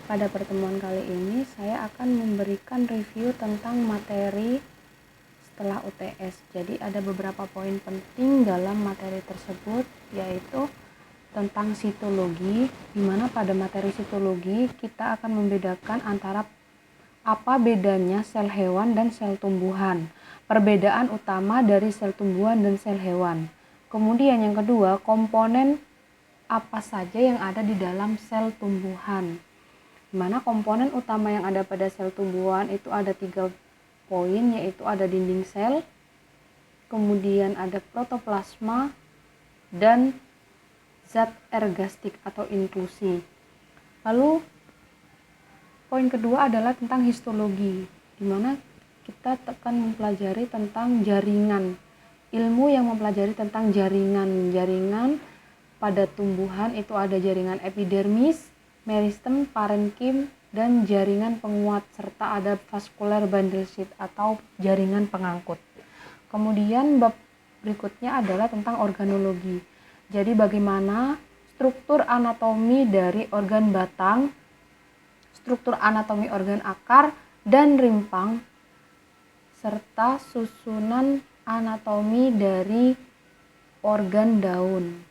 Pada pertemuan kali ini saya akan memberikan review tentang materi setelah UTS. Jadi ada beberapa poin penting dalam materi tersebut, yaitu tentang sitologi, di mana pada materi sitologi kita akan membedakan antara apa bedanya sel hewan dan sel tumbuhan, perbedaan utama dari sel tumbuhan dan sel hewan. Kemudian yang kedua, komponen apa saja yang ada di dalam sel tumbuhan. Dimana komponen utama yang ada pada sel tumbuhan itu ada 3 poin, yaitu ada dinding sel, kemudian ada protoplasma, dan zat ergastik atau inklusi. Lalu poin kedua adalah tentang histologi, dimana kita akan mempelajari tentang jaringan, ilmu yang mempelajari tentang jaringan pada tumbuhan. Itu ada jaringan epidermis, meristem, parenkim, dan jaringan penguat, serta ada vascular bundle sheath atau jaringan pengangkut. Kemudian bab berikutnya adalah tentang organologi. Jadi bagaimana struktur anatomi dari organ batang, struktur anatomi organ akar dan rimpang, serta susunan anatomi dari organ daun.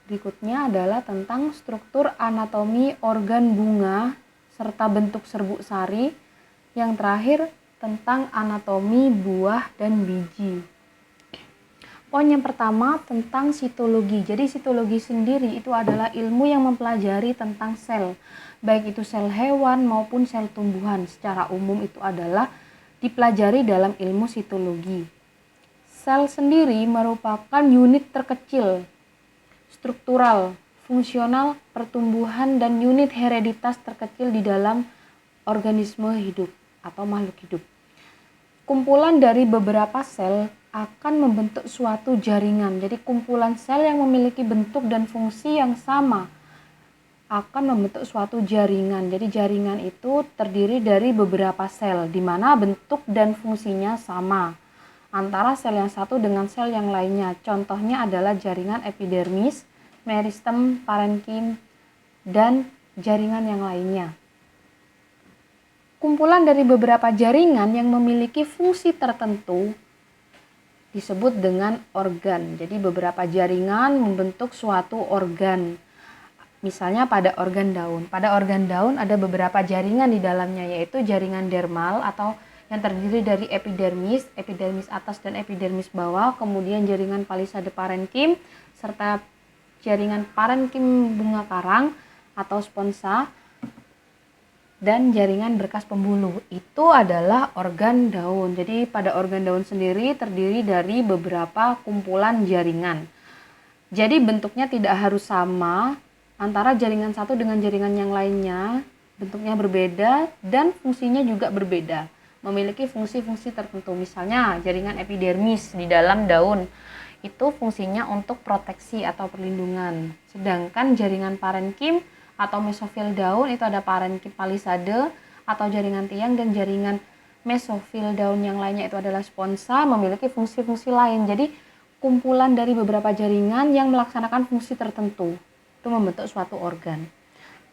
Berikutnya adalah tentang struktur anatomi organ bunga serta bentuk serbuk sari. Yang terakhir tentang anatomi buah dan biji. Poin yang pertama tentang sitologi. Jadi sitologi sendiri itu adalah ilmu yang mempelajari tentang sel, baik itu sel hewan maupun sel tumbuhan. Secara umum itu adalah dipelajari dalam ilmu sitologi. Sel sendiri merupakan unit terkecil struktural, fungsional, pertumbuhan, dan unit hereditas terkecil di dalam organisme hidup atau makhluk hidup. Kumpulan dari beberapa sel akan membentuk suatu jaringan. Jadi kumpulan sel yang memiliki bentuk dan fungsi yang sama akan membentuk suatu jaringan. Jadi jaringan itu terdiri dari beberapa sel, di mana bentuk dan fungsinya sama antara sel yang satu dengan sel yang lainnya. Contohnya adalah jaringan epidermis, meristem, parenkim, dan jaringan yang lainnya. Kumpulan dari beberapa jaringan yang memiliki fungsi tertentu disebut dengan organ. Jadi beberapa jaringan membentuk suatu organ. Misalnya pada organ daun. Pada organ daun ada beberapa jaringan di dalamnya, yaitu jaringan dermal atau yang terdiri dari epidermis, epidermis atas dan epidermis bawah, kemudian jaringan palisade parenkim, serta jaringan parenkim bunga karang atau sponsa, dan jaringan berkas pembuluh. Itu adalah organ daun. Jadi pada organ daun sendiri terdiri dari beberapa kumpulan jaringan. Jadi bentuknya tidak harus sama antara jaringan satu dengan jaringan yang lainnya. Bentuknya berbeda dan fungsinya juga berbeda, memiliki fungsi-fungsi tertentu. Misalnya jaringan epidermis di dalam daun itu fungsinya untuk proteksi atau perlindungan. Sedangkan jaringan parenkim atau mesofil daun itu ada parenkim palisade atau jaringan tiang, dan jaringan mesofil daun yang lainnya itu adalah sponsa, memiliki fungsi-fungsi lain. Jadi kumpulan dari beberapa jaringan yang melaksanakan fungsi tertentu itu membentuk suatu organ.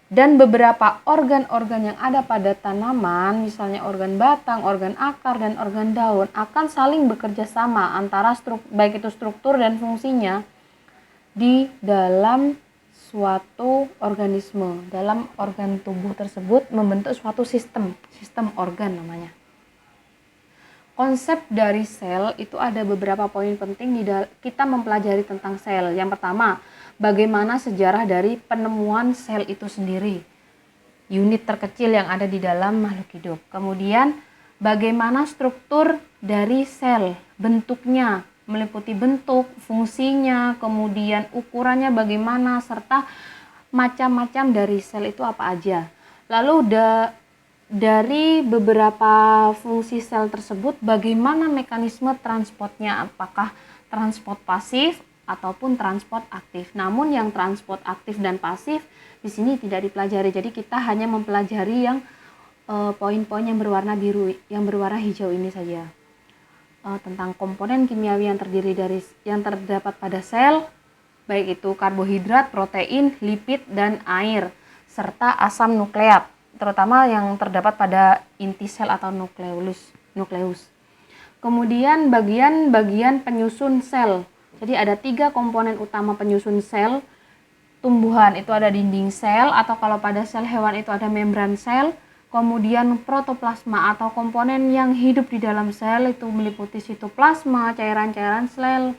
Dan beberapa organ-organ yang ada pada tanaman, misalnya organ batang, organ akar, dan organ daun, akan saling bekerja sama antara baik itu struktur dan fungsinya di dalam suatu organisme. Dalam organ tubuh tersebut membentuk suatu sistem organ namanya. Konsep dari sel itu ada beberapa poin penting kita mempelajari tentang sel. Yang pertama, bagaimana sejarah dari penemuan sel itu sendiri, unit terkecil yang ada di dalam makhluk hidup. Kemudian bagaimana struktur dari sel, bentuknya, meliputi bentuk, fungsinya, kemudian ukurannya bagaimana, serta macam-macam dari sel itu apa aja. Lalu dari beberapa fungsi sel tersebut, bagaimana mekanisme transportnya, apakah transport pasif ataupun transport aktif. Namun yang transport aktif dan pasif di sini tidak dipelajari. Jadi kita hanya mempelajari yang poin-poin yang berwarna biru, yang berwarna hijau ini saja. Tentang komponen kimiawi yang terdapat pada sel, baik itu karbohidrat, protein, lipid, dan air, serta asam nukleat, terutama yang terdapat pada inti sel atau nukleus. Kemudian bagian-bagian penyusun sel. Jadi ada 3 komponen utama penyusun sel. Tumbuhan itu ada dinding sel, atau kalau pada sel hewan itu ada membran sel. Kemudian protoplasma atau komponen yang hidup di dalam sel itu meliputi sitoplasma, cairan-cairan sel,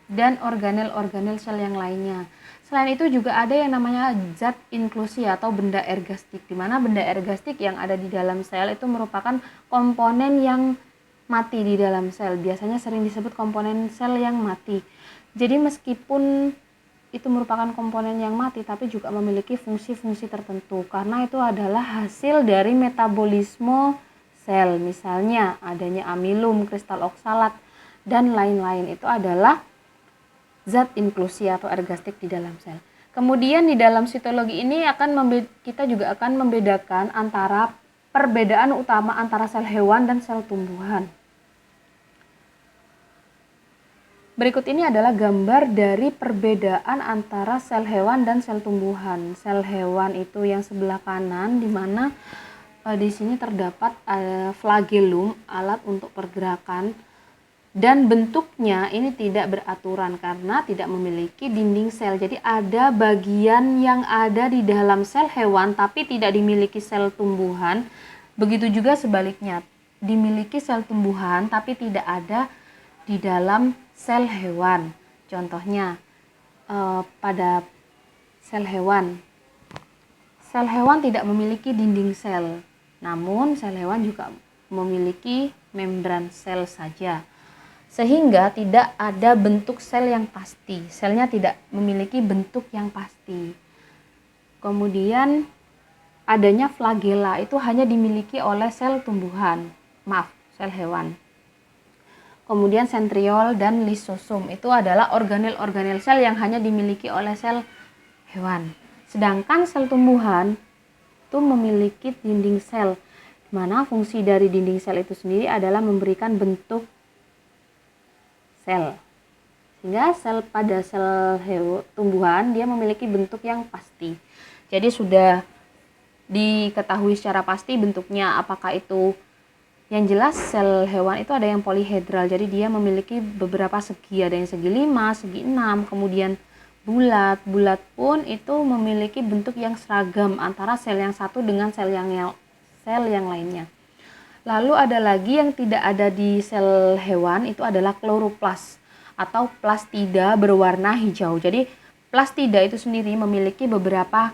dan organel-organel sel yang lainnya. Selain itu juga ada yang namanya zat inklusi atau benda ergastik, di mana benda ergastik yang ada di dalam sel itu merupakan komponen yang mati di dalam sel. Biasanya sering disebut komponen sel yang mati. Jadi meskipun itu merupakan komponen yang mati, tapi juga memiliki fungsi-fungsi tertentu, karena itu adalah hasil dari metabolisme sel. Misalnya adanya amilum, kristal oksalat, dan lain-lain, itu adalah zat inklusi atau ergastik di dalam sel. Kemudian di dalam sitologi ini kita juga akan membedakan antara perbedaan utama antara sel hewan dan sel tumbuhan. Berikut ini adalah gambar dari perbedaan antara sel hewan dan sel tumbuhan. Sel hewan itu yang sebelah kanan, di mana di sini terdapat flagellum, alat untuk pergerakan, dan bentuknya ini tidak beraturan karena tidak memiliki dinding sel. Jadi ada bagian yang ada di dalam sel hewan tapi tidak dimiliki sel tumbuhan. Begitu juga sebaliknya, dimiliki sel tumbuhan tapi tidak ada di dalam sel hewan. Contohnya pada sel hewan tidak memiliki dinding sel, namun sel hewan juga memiliki membran sel saja, sehingga tidak ada bentuk sel yang pasti. Selnya tidak memiliki bentuk yang pasti. Kemudian adanya flagella itu hanya dimiliki oleh sel tumbuhan, sel hewan. Kemudian sentriol dan lisosom itu adalah organel-organel sel yang hanya dimiliki oleh sel hewan. Sedangkan sel tumbuhan itu memiliki dinding sel, di mana fungsi dari dinding sel itu sendiri adalah memberikan bentuk sel. Sehingga pada sel tumbuhan dia memiliki bentuk yang pasti. Jadi sudah diketahui secara pasti bentuknya, apakah itu yang jelas sel hewan itu ada yang polihedral, jadi dia memiliki beberapa segi, ada yang segi 5, segi 6, kemudian bulat pun itu memiliki bentuk yang seragam antara sel yang satu dengan sel yang lainnya. Lalu ada lagi yang tidak ada di sel hewan, itu adalah kloroplas atau plastida berwarna hijau. Jadi plastida itu sendiri memiliki beberapa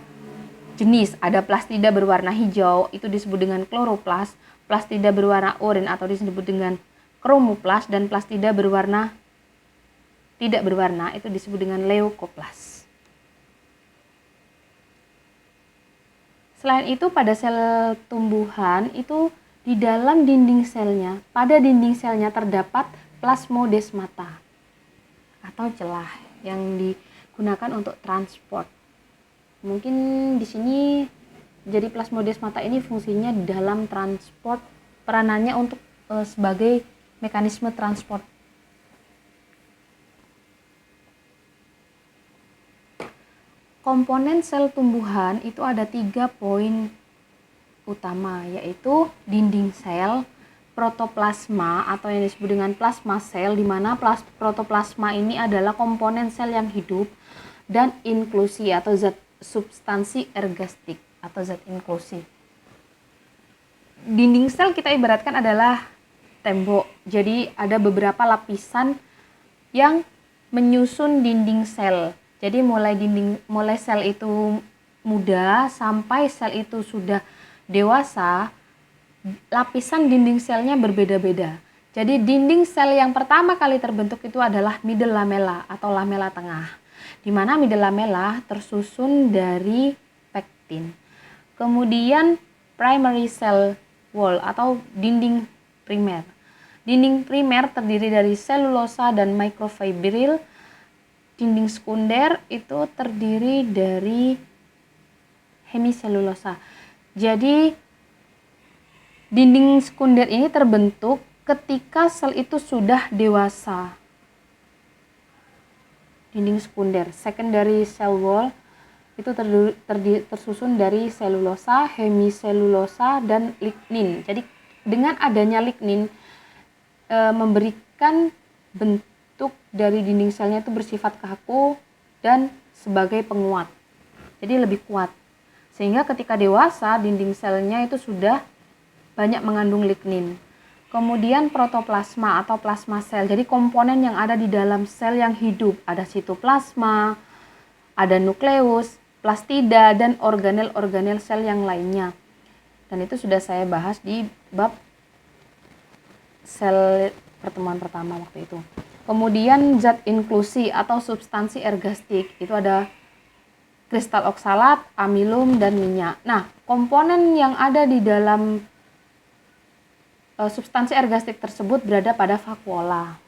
jenis. Ada plastida berwarna hijau, itu disebut dengan kloroplas. Plastida berwarna oranye atau disebut dengan kromoplas, dan plastida berwarna tidak berwarna itu disebut dengan leukoplas. Selain itu pada sel tumbuhan itu di dalam dinding selnya, pada dinding selnya terdapat plasmodesmata atau celah yang digunakan untuk transport. Mungkin di sini jadi plasmodesmata ini fungsinya di dalam transport, peranannya untuk sebagai mekanisme transport. Komponen sel tumbuhan itu ada 3 poin utama, yaitu dinding sel, protoplasma atau yang disebut dengan plasma sel, di mana protoplasma ini adalah komponen sel yang hidup, dan inklusi atau zat substansi ergastik atau zat inklusi. Dinding sel kita ibaratkan adalah tembok. Jadi ada beberapa lapisan yang menyusun dinding sel. Jadi mulai sel itu muda sampai sel itu sudah dewasa, lapisan dinding selnya berbeda-beda. Jadi dinding sel yang pertama kali terbentuk itu adalah middle lamella atau lamela tengah, di mana middle lamella tersusun dari pektin. Kemudian primary cell wall atau dinding primer. Dinding primer terdiri dari selulosa dan microfibril. Dinding sekunder itu terdiri dari hemiselulosa. Jadi dinding sekunder ini terbentuk ketika sel itu sudah dewasa. Dinding sekunder, secondary cell wall, itu tersusun dari selulosa, hemiselulosa, dan lignin. Jadi dengan adanya lignin memberikan bentuk dari dinding selnya itu bersifat kaku dan sebagai penguat. Jadi lebih kuat. Sehingga ketika dewasa dinding selnya itu sudah banyak mengandung lignin. Kemudian protoplasma atau plasma sel. Jadi komponen yang ada di dalam sel yang hidup. Ada sitoplasma, ada nukleus, plastida, dan organel-organel sel yang lainnya. Dan itu sudah saya bahas di bab sel pertemuan pertama waktu itu. Kemudian zat inklusi atau substansi ergastik. Itu ada kristal oksalat, amilum, dan minyak. Nah, komponen yang ada di dalam substansi ergastik tersebut berada pada vakuola.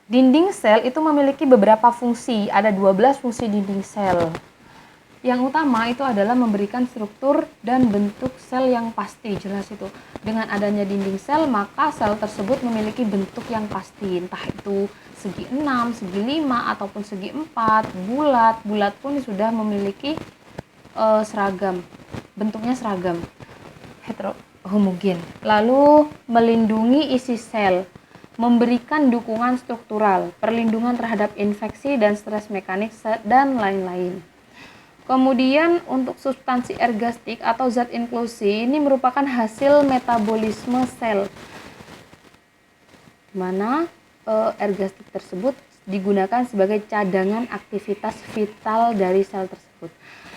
Dinding sel itu memiliki beberapa fungsi, ada 12 fungsi dinding sel. Yang utama itu adalah memberikan struktur dan bentuk sel yang pasti, jelas itu. Dengan adanya dinding sel, maka sel tersebut memiliki bentuk yang pasti, entah itu segi 6, segi 5, ataupun segi 4, bulat. Bulat pun sudah memiliki seragam, bentuknya seragam, homogen. Lalu melindungi isi sel, memberikan dukungan struktural, perlindungan terhadap infeksi dan stres mekanik, dan lain-lain. Kemudian untuk substansi ergastik atau zat inklusi ini merupakan hasil metabolisme sel, di mana ergastik tersebut digunakan sebagai cadangan aktivitas vital dari sel tersebut.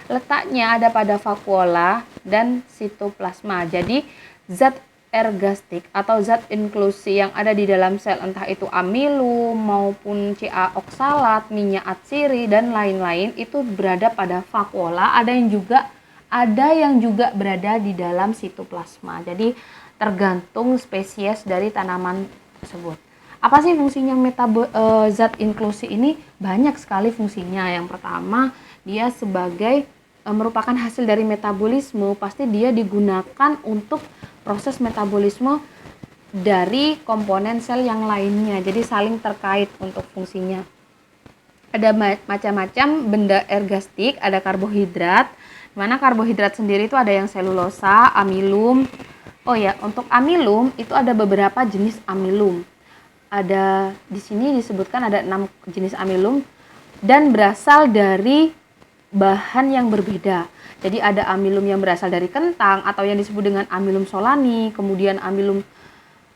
Letaknya ada pada vakuola dan sitoplasma. Jadi zat ergastik atau zat inklusi yang ada di dalam sel, entah itu amilum maupun Ca oksalat, minyak atsiri, dan lain-lain, itu berada pada vakuola. Ada yang juga berada di dalam sitoplasma. Jadi tergantung spesies dari tanaman tersebut. Apa sih fungsinya zat inklusi ini? Banyak sekali fungsinya. Yang pertama, dia sebagai merupakan hasil dari metabolisme, pasti dia digunakan untuk proses metabolisme dari komponen sel yang lainnya. Jadi saling terkait untuk fungsinya. Ada macam-macam benda ergastik, ada karbohidrat. Mana karbohidrat sendiri itu ada yang selulosa, amilum. Oh ya, untuk amilum itu ada beberapa jenis amilum. Ada di sini disebutkan ada 6 jenis amilum dan berasal dari bahan yang berbeda. Jadi ada amilum yang berasal dari kentang atau yang disebut dengan amilum solani, kemudian amilum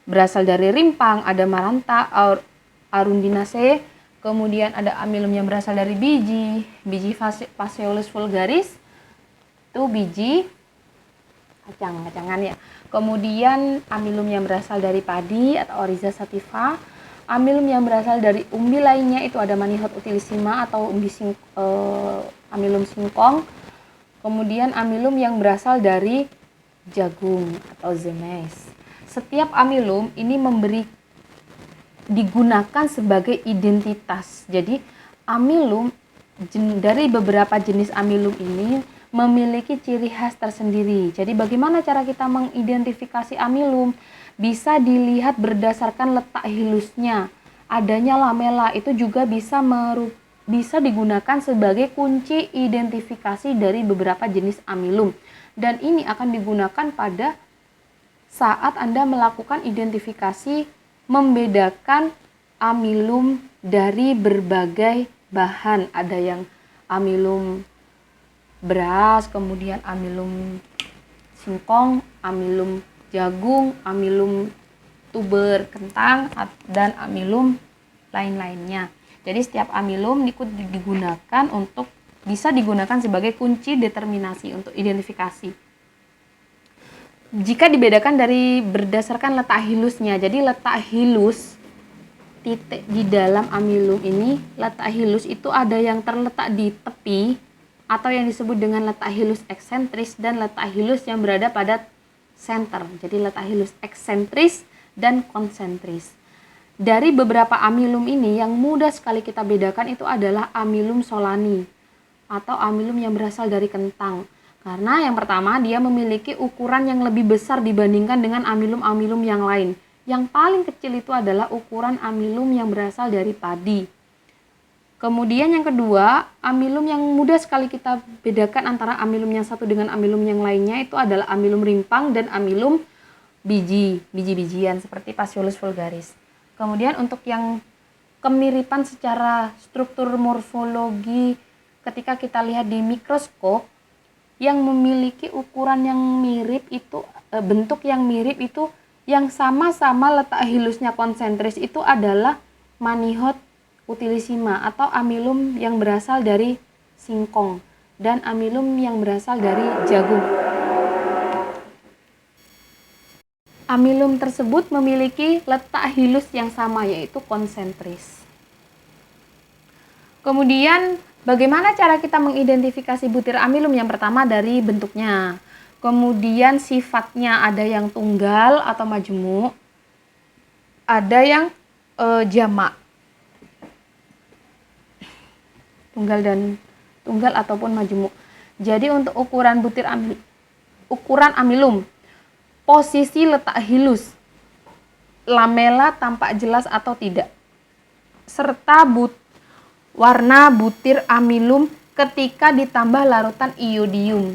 berasal dari rimpang, ada maranta, arundinacea, kemudian ada amilum yang berasal dari biji Phaseolus vulgaris, itu biji kacangan ya. Kemudian amilum yang berasal dari padi atau Oryza sativa, amilum yang berasal dari umbi lainnya itu ada Manihot utilissima atau amilum singkong. Kemudian amilum yang berasal dari jagung atau zemeis. Setiap amilum ini digunakan sebagai identitas. Jadi amilum dari beberapa jenis amilum ini memiliki ciri khas tersendiri. Jadi bagaimana cara kita mengidentifikasi amilum? Bisa dilihat berdasarkan letak hilusnya. Adanya lamela itu juga bisa digunakan sebagai kunci identifikasi dari beberapa jenis amilum. Dan ini akan digunakan pada saat Anda melakukan identifikasi membedakan amilum dari berbagai bahan. Ada yang amilum beras, kemudian amilum singkong, amilum jagung, amilum tuber kentang, dan amilum lain-lainnya. Jadi setiap amilum bisa digunakan sebagai kunci determinasi untuk identifikasi. Jika dibedakan berdasarkan letak hilusnya, jadi letak hilus titik di dalam amilum ini, letak hilus itu ada yang terletak di tepi atau yang disebut dengan letak hilus eksentris dan letak hilus yang berada pada center. Jadi letak hilus eksentris dan konsentris. Dari beberapa amilum ini yang mudah sekali kita bedakan itu adalah amilum solani atau amilum yang berasal dari kentang. Karena yang pertama dia memiliki ukuran yang lebih besar dibandingkan dengan amilum-amilum yang lain. Yang paling kecil itu adalah ukuran amilum yang berasal dari padi. Kemudian yang kedua, amilum yang mudah sekali kita bedakan antara amilum yang satu dengan amilum yang lainnya itu adalah amilum rimpang dan amilum biji-bijian seperti Phaseolus vulgaris. Kemudian untuk yang kemiripan secara struktur morfologi ketika kita lihat di mikroskop, yang memiliki ukuran yang mirip itu, bentuk yang mirip itu, yang sama-sama letak hilusnya konsentris itu adalah Manihot utilissima atau amilum yang berasal dari singkong dan amilum yang berasal dari jagung. Amilum tersebut memiliki letak hilus yang sama, yaitu konsentris. Kemudian bagaimana cara kita mengidentifikasi butir amilum? Yang pertama dari bentuknya. Kemudian sifatnya, ada yang tunggal atau majemuk, ada yang jamak. Tunggal ataupun majemuk. Jadi untuk ukuran butir ukuran amilum, posisi letak hilus, lamela tampak jelas atau tidak, serta warna butir amilum ketika ditambah larutan iodium.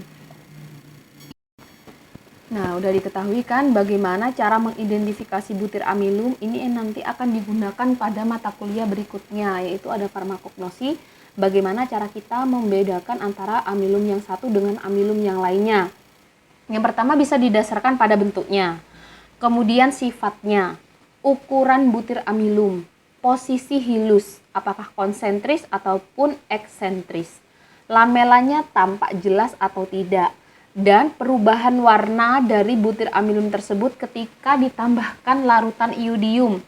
Nah, udah diketahui kan bagaimana cara mengidentifikasi butir amilum. Ini nanti akan digunakan pada mata kuliah berikutnya, yaitu ada farmakognosi. Bagaimana cara kita membedakan antara amilum yang satu dengan amilum yang lainnya. Yang pertama bisa didasarkan pada bentuknya, kemudian sifatnya, ukuran butir amilum, posisi hilus, apakah konsentris ataupun eksentris, lamelanya tampak jelas atau tidak, dan perubahan warna dari butir amilum tersebut ketika ditambahkan larutan iodium.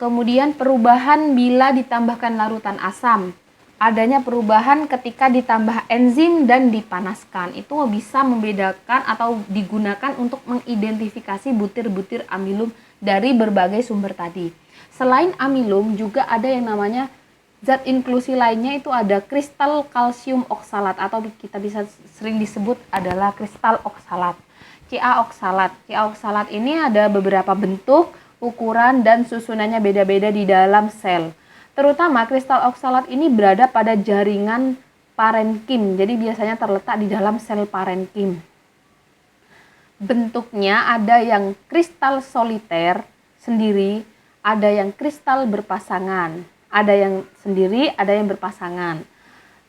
Kemudian perubahan bila ditambahkan larutan asam. Adanya perubahan ketika ditambah enzim dan dipanaskan. Itu bisa membedakan atau digunakan untuk mengidentifikasi butir-butir amilum dari berbagai sumber tadi. Selain amilum juga ada yang namanya zat inklusi lainnya, itu ada kristal kalsium oksalat atau kita bisa sering disebut adalah kristal oksalat. Ca oksalat. Ca oksalat ini ada beberapa bentuk, ukuran dan susunannya beda-beda di dalam sel. Terutama kristal oksalat ini berada pada jaringan parenkim. Jadi biasanya terletak di dalam sel parenkim. Bentuknya ada yang kristal soliter sendiri, ada yang kristal berpasangan. Ada yang sendiri, ada yang berpasangan.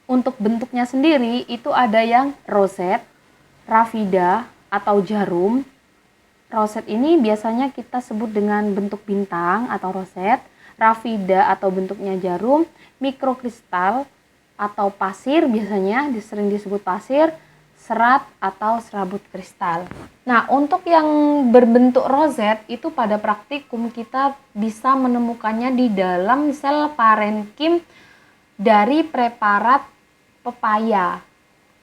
Untuk bentuknya sendiri itu ada yang roset, rafida atau jarum. Roset ini biasanya kita sebut dengan bentuk bintang atau roset. Rafida atau bentuknya jarum, mikrokristal atau pasir, biasanya sering disebut pasir, serat atau serabut kristal. Nah, untuk yang berbentuk roset itu pada praktikum kita bisa menemukannya di dalam sel parenkim dari preparat pepaya.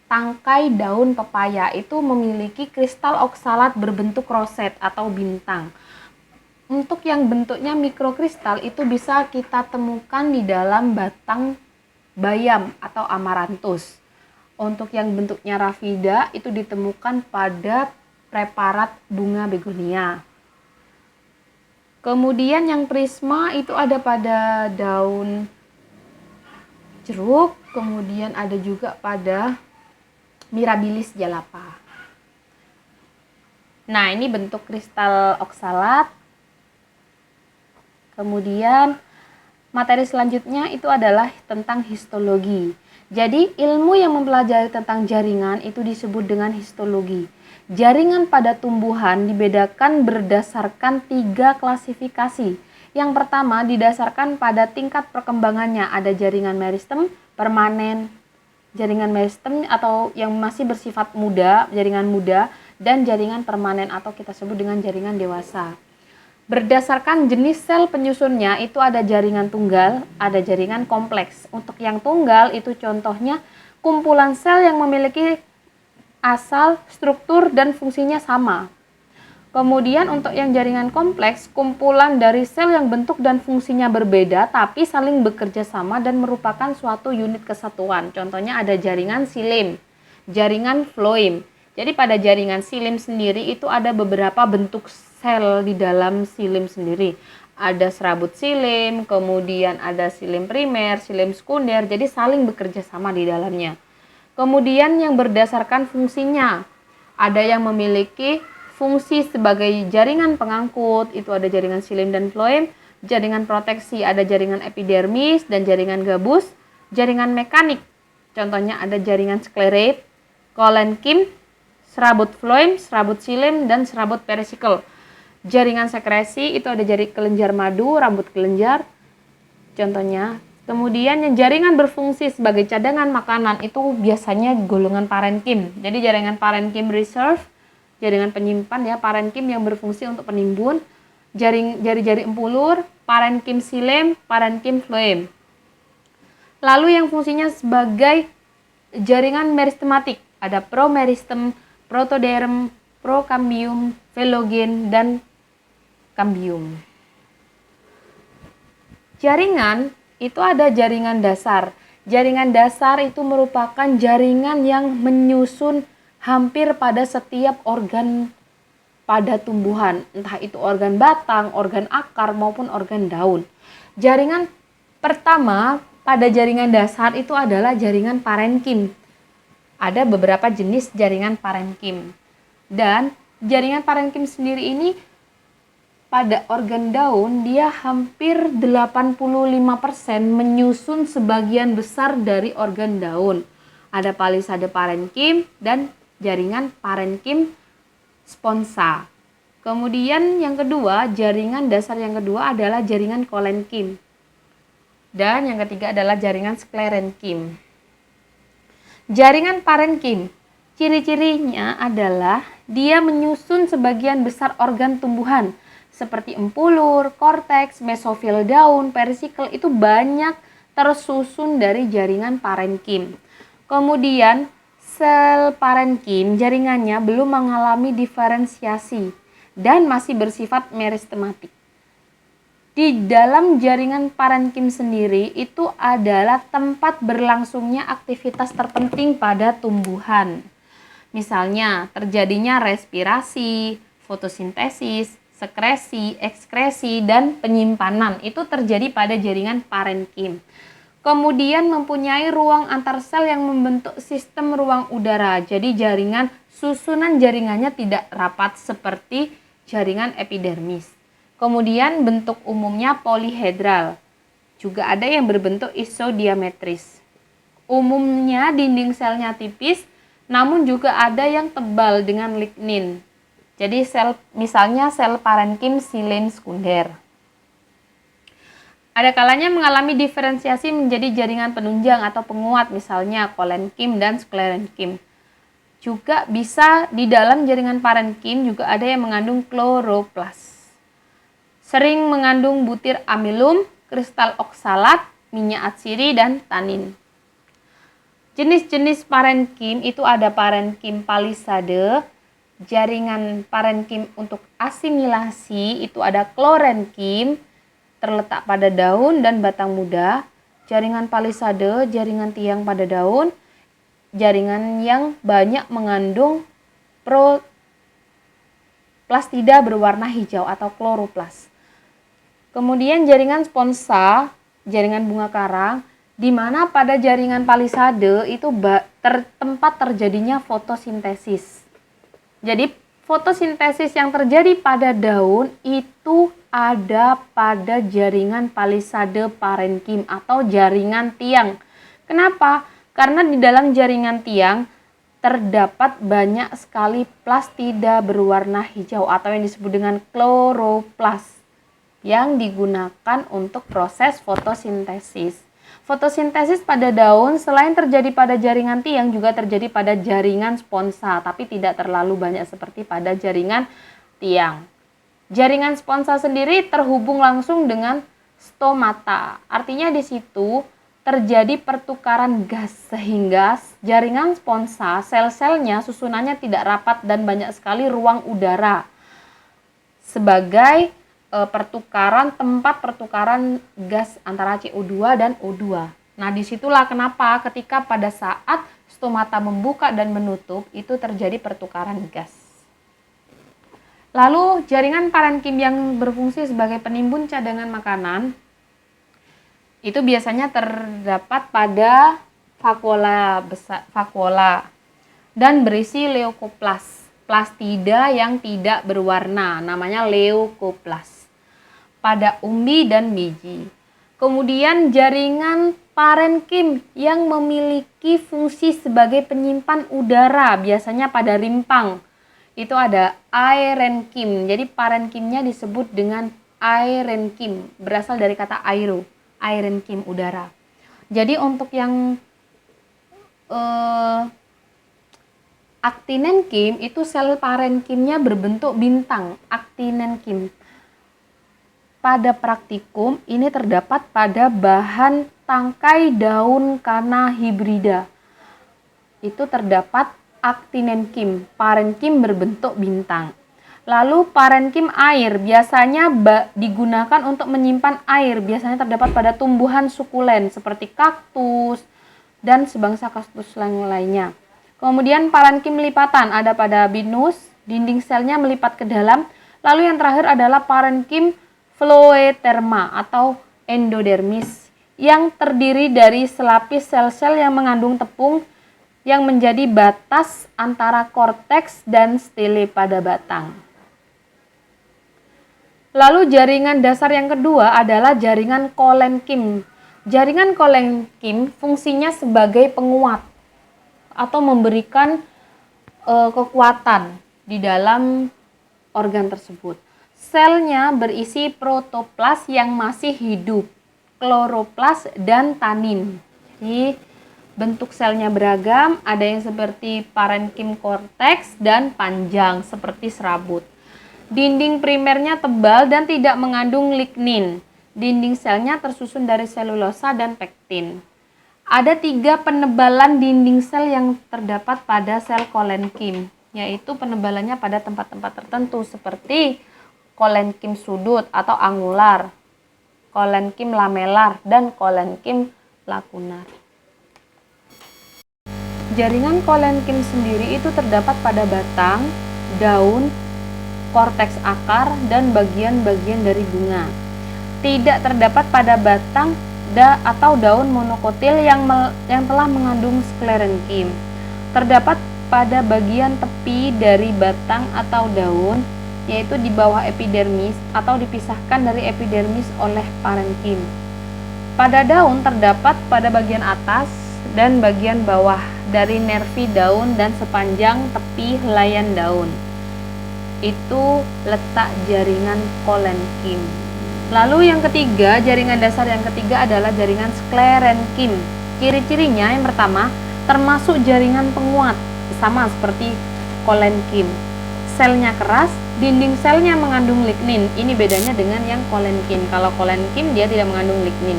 Tangkai daun pepaya itu memiliki kristal oksalat berbentuk roset atau bintang. Untuk yang bentuknya mikrokristal itu bisa kita temukan di dalam batang bayam atau amaranthus. Untuk yang bentuknya rafida itu ditemukan pada preparat bunga begonia. Kemudian yang prisma itu ada pada daun jeruk, kemudian ada juga pada mirabilis jalapa. Nah, ini bentuk kristal oksalat. Kemudian materi selanjutnya itu adalah tentang histologi. Jadi ilmu yang mempelajari tentang jaringan itu disebut dengan histologi. Jaringan pada tumbuhan dibedakan berdasarkan 3 klasifikasi. Yang pertama didasarkan pada tingkat perkembangannya. Ada jaringan meristem, permanen, jaringan meristem atau yang masih bersifat muda, jaringan muda, dan jaringan permanen atau kita sebut dengan jaringan dewasa. Berdasarkan jenis sel penyusunnya itu ada jaringan tunggal, ada jaringan kompleks. Untuk yang tunggal itu contohnya kumpulan sel yang memiliki asal, struktur, dan fungsinya sama. Kemudian untuk yang jaringan kompleks, kumpulan dari sel yang bentuk dan fungsinya berbeda tapi saling bekerja sama dan merupakan suatu unit kesatuan. Contohnya ada jaringan silim, jaringan floim. Jadi pada jaringan silim sendiri itu ada beberapa bentuk sel di dalam silim sendiri. ada serabut silim, kemudian ada silim primer, silim sekunder, jadi saling bekerja sama di dalamnya. Kemudian yang berdasarkan fungsinya, ada yang memiliki fungsi sebagai jaringan pengangkut, itu ada jaringan silim dan floem, jaringan proteksi ada jaringan epidermis dan jaringan gabus, jaringan mekanik, contohnya ada jaringan sklerate, kolenkim, serabut floem, serabut silim, dan serabut perisikel. Jaringan sekresi itu ada jaring kelenjar madu, rambut kelenjar, contohnya. Kemudian yang jaringan berfungsi sebagai cadangan makanan itu biasanya golongan parenkim. Jadi jaringan parenkim reserve, jaringan penyimpan ya, parenkim yang berfungsi untuk penimbun, jari-jari empulur, parenkim silim, parenkim floem. Lalu yang fungsinya sebagai jaringan meristematik, ada promeristem, protoderm, procambium, velogen, dan cambium. Jaringan itu ada jaringan dasar. Jaringan dasar itu merupakan jaringan yang menyusun hampir pada setiap organ pada tumbuhan, entah itu organ batang, organ akar, maupun organ daun. Jaringan pertama pada jaringan dasar itu adalah jaringan parenkim. Ada beberapa jenis jaringan parenkim. Dan jaringan parenkim sendiri ini pada organ daun dia hampir 85% menyusun sebagian besar dari organ daun. Ada palisade parenkim dan jaringan parenkim sponsa. Kemudian yang kedua, jaringan dasar yang kedua adalah jaringan kolenkim. Dan yang ketiga adalah jaringan sklerenkim. Jaringan parenkim, ciri-cirinya adalah dia menyusun sebagian besar organ tumbuhan seperti empulur, korteks, mesofil daun, perisikel itu banyak tersusun dari jaringan parenkim. Kemudian sel parenkim jaringannya belum mengalami diferensiasi dan masih bersifat meristematik. Di dalam jaringan parenkim sendiri itu adalah tempat berlangsungnya aktivitas terpenting pada tumbuhan. Misalnya terjadinya respirasi, fotosintesis, sekresi, ekskresi, dan penyimpanan itu terjadi pada jaringan parenkim. Kemudian mempunyai ruang antar sel yang membentuk sistem ruang udara. Jadi susunan jaringannya tidak rapat seperti jaringan epidermis. Kemudian bentuk umumnya polihedral. Juga ada yang berbentuk isodiametris. Umumnya dinding selnya tipis, namun juga ada yang tebal dengan lignin. Jadi misalnya sel parenkim silim sekunder. Ada kalanya mengalami diferensiasi menjadi jaringan penunjang atau penguat, misalnya kolenkim dan sklerenkim. Juga bisa di dalam jaringan parenkim juga ada yang mengandung kloroplas. Sering mengandung butir amilum, kristal oksalat, minyak atsiri, dan tanin. Jenis-jenis parenkim itu ada parenkim palisade, jaringan parenkim untuk asimilasi itu ada klorenkim, terletak pada daun dan batang muda, jaringan palisade, jaringan tiang pada daun, jaringan yang banyak mengandung plastida berwarna hijau atau kloroplas. Kemudian jaringan sponsa, jaringan bunga karang, di mana pada jaringan palisade itu tempat terjadinya fotosintesis. Jadi fotosintesis yang terjadi pada daun itu ada pada jaringan palisade parenkim atau jaringan tiang. Kenapa? Karena di dalam jaringan tiang terdapat banyak sekali plastida berwarna hijau atau yang disebut dengan kloroplas yang digunakan untuk proses fotosintesis. Fotosintesis pada daun selain terjadi pada jaringan tiang juga terjadi pada jaringan sponsa, tapi tidak terlalu banyak seperti pada jaringan tiang. Jaringan sponsa sendiri terhubung langsung dengan stomata. Artinya di situ terjadi pertukaran gas sehingga jaringan sponsa sel-selnya susunannya tidak rapat dan banyak sekali ruang udara sebagai tempat pertukaran gas antara CO2 dan O2. Nah, disitulah kenapa ketika pada saat stomata membuka dan menutup itu terjadi pertukaran gas. Lalu jaringan parenkim yang berfungsi sebagai penimbun cadangan makanan itu biasanya terdapat pada vakuola dan berisi leukoplas, plastida yang tidak berwarna, namanya leukoplas, pada umbi dan biji. Kemudian jaringan parenkim yang memiliki fungsi sebagai penyimpan udara, biasanya pada rimpang. Itu ada aerenkim. Jadi parenkimnya disebut dengan aerenkim, berasal dari kata aero, aerenkim, udara. Jadi untuk yang aktinenkim itu sel parenkimnya berbentuk bintang, aktinenkim. Pada praktikum ini terdapat pada bahan tangkai daun kana hibrida. Itu terdapat aktinenkim, parenkim berbentuk bintang. Lalu parenkim air biasanya digunakan untuk menyimpan air, biasanya terdapat pada tumbuhan sukulen seperti kaktus dan sebangsa kaktus lainnya. Kemudian parenkim lipatan ada pada pinus, dinding selnya melipat ke dalam. Lalu yang terakhir adalah parenkim phloeterma atau endodermis yang terdiri dari selapis sel-sel yang mengandung tepung yang menjadi batas antara korteks dan stele pada batang. Lalu jaringan dasar yang kedua adalah jaringan kolenkim. Jaringan kolenkim fungsinya sebagai penguat atau memberikan kekuatan di dalam organ tersebut. Selnya berisi protoplas yang masih hidup, kloroplas dan tanin. Jadi bentuk selnya beragam, ada yang seperti parenkim korteks dan panjang seperti serabut. Dinding primernya tebal dan tidak mengandung lignin. Dinding selnya tersusun dari selulosa dan pektin. Ada 3 penebalan dinding sel yang terdapat pada sel kolenkim, yaitu penebalannya pada tempat-tempat tertentu seperti kolenkim sudut atau angular, kolenkim lamelar, dan kolenkim lakunar. Jaringan kolenkim sendiri itu terdapat pada batang, daun, korteks akar, dan bagian-bagian dari bunga. Tidak terdapat pada batang atau daun monokotil yang telah mengandung sklerenkim. Terdapat pada bagian tepi dari batang atau daun, yaitu di bawah epidermis atau dipisahkan dari epidermis oleh parenkim. Pada daun terdapat pada bagian atas dan bagian bawah dari nervi daun dan sepanjang tepi helaian daun. Itu letak jaringan kolenkim. Lalu yang ketiga, jaringan dasar yang ketiga adalah jaringan sklerenkim. Ciri-cirinya yang pertama, termasuk jaringan penguat, sama seperti kolenkim. Selnya keras, dinding selnya mengandung lignin. Ini bedanya dengan yang kolenkim. Kalau kolenkim dia tidak mengandung lignin.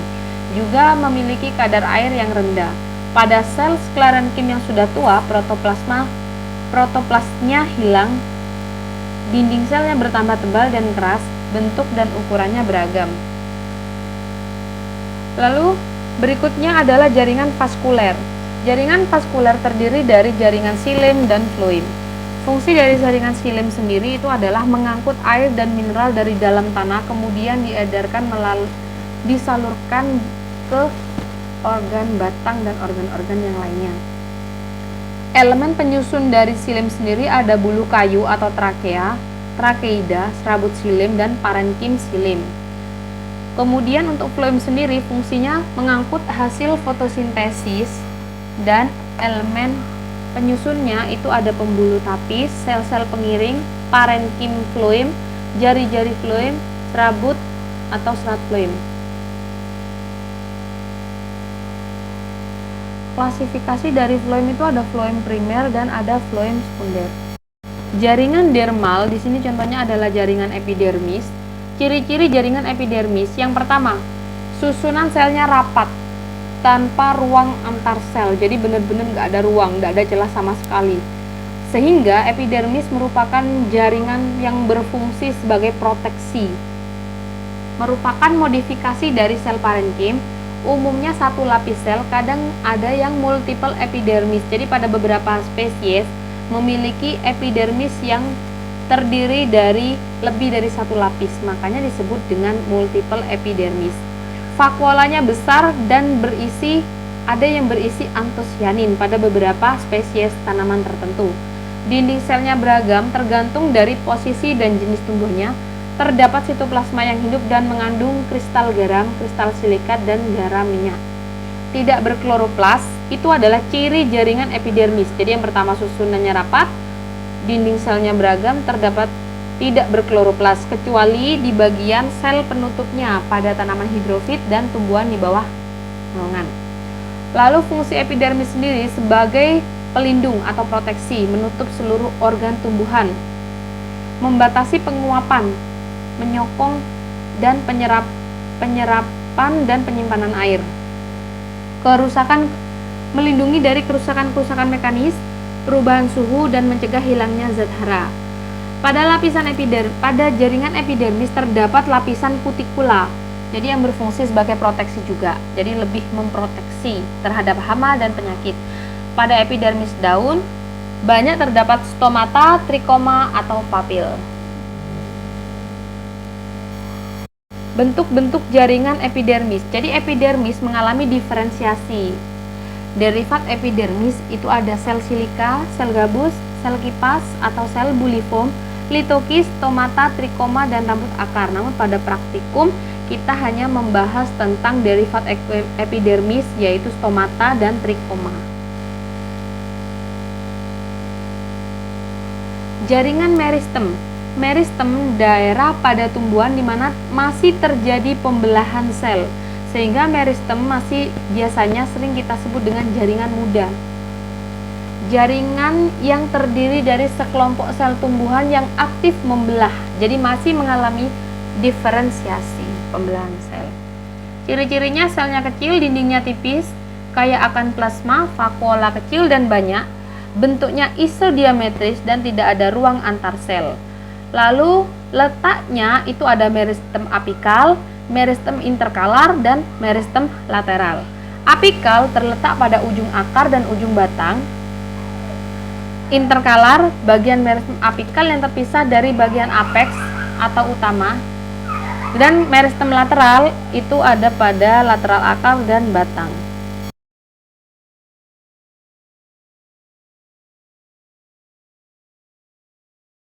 Juga memiliki kadar air yang rendah. Pada sel sklerenkim yang sudah tua, protoplasnya hilang, dinding selnya bertambah tebal dan keras, bentuk dan ukurannya beragam. Lalu berikutnya adalah jaringan vaskuler. Jaringan vaskuler terdiri dari jaringan xilem dan fluim. Fungsi dari jaringan xilem sendiri itu adalah mengangkut air dan mineral dari dalam tanah, kemudian disalurkan ke organ batang dan organ-organ yang lainnya. Elemen penyusun dari xilem sendiri ada bulu kayu atau trakea, trakeida, serabut xilem, dan parenkim xilem. Kemudian untuk fluim sendiri fungsinya mengangkut hasil fotosintesis, dan elemen penyusunnya itu ada pembuluh tapis, sel-sel pengiring, parenkim fluim, jari-jari fluim, serabut atau serat fluim. Klasifikasi dari fluim itu ada fluim primer dan ada fluim sekunder. Jaringan dermal di sini contohnya adalah jaringan epidermis. Ciri-ciri jaringan epidermis yang pertama, susunan selnya rapat tanpa ruang antar sel. Jadi benar-benar nggak ada ruang, nggak ada celah sama sekali. Sehingga epidermis merupakan jaringan yang berfungsi sebagai proteksi. Merupakan modifikasi dari sel parenkim. Umumnya satu lapis sel, kadang ada yang multiple epidermis. Jadi pada beberapa spesies memiliki epidermis yang terdiri dari lebih dari satu lapis, makanya disebut dengan multiple epidermis. Vakuolanya besar dan ada yang berisi antosianin pada beberapa spesies tanaman tertentu. Dinding selnya beragam tergantung dari posisi dan jenis tumbuhnya. Terdapat sitoplasma yang hidup dan mengandung kristal garam, kristal silikat, dan garam minyak. Tidak berkloroplas, itu adalah ciri jaringan epidermis. Jadi yang pertama, susunannya rapat, dinding selnya beragam, terdapat tidak berkloroplas, kecuali di bagian sel penutupnya pada tanaman hidrofit dan tumbuhan di bawah naungan. Lalu fungsi epidermis sendiri sebagai pelindung atau proteksi, menutup seluruh organ tumbuhan, membatasi penguapan, menyokong dan penyerapan dan penyimpanan air. Melindungi dari kerusakan-kerusakan mekanis, perubahan suhu, dan mencegah hilangnya zat hara. Pada jaringan epidermis terdapat lapisan kutikula, jadi yang berfungsi sebagai proteksi juga, jadi lebih memproteksi terhadap hama dan penyakit. Pada epidermis daun banyak terdapat stomata, trikoma, atau papil. Bentuk-bentuk jaringan epidermis. Jadi epidermis mengalami diferensiasi. Derivat epidermis itu ada sel silika, sel gabus, sel kipas atau sel buliform, litokis, stomata, trikoma, dan rambut akar. Namun pada praktikum kita hanya membahas tentang derivat epidermis, yaitu stomata dan trikoma. Jaringan meristem. Meristem daerah pada tumbuhan di mana masih terjadi pembelahan sel, sehingga meristem masih biasanya sering kita sebut dengan jaringan muda. Jaringan yang terdiri dari sekelompok sel tumbuhan yang aktif membelah, jadi masih mengalami diferensiasi pembelahan sel. Ciri-cirinya selnya kecil, dindingnya tipis, kaya akan plasma, vakuola kecil dan banyak, bentuknya isodiametris dan tidak ada ruang antar sel. Lalu letaknya itu ada meristem apikal, meristem interkalar, dan meristem lateral. Apikal terletak pada ujung akar dan ujung batang. Interkalar, bagian meristem apikal yang terpisah dari bagian apex atau utama. Dan meristem lateral itu ada pada lateral akar dan batang.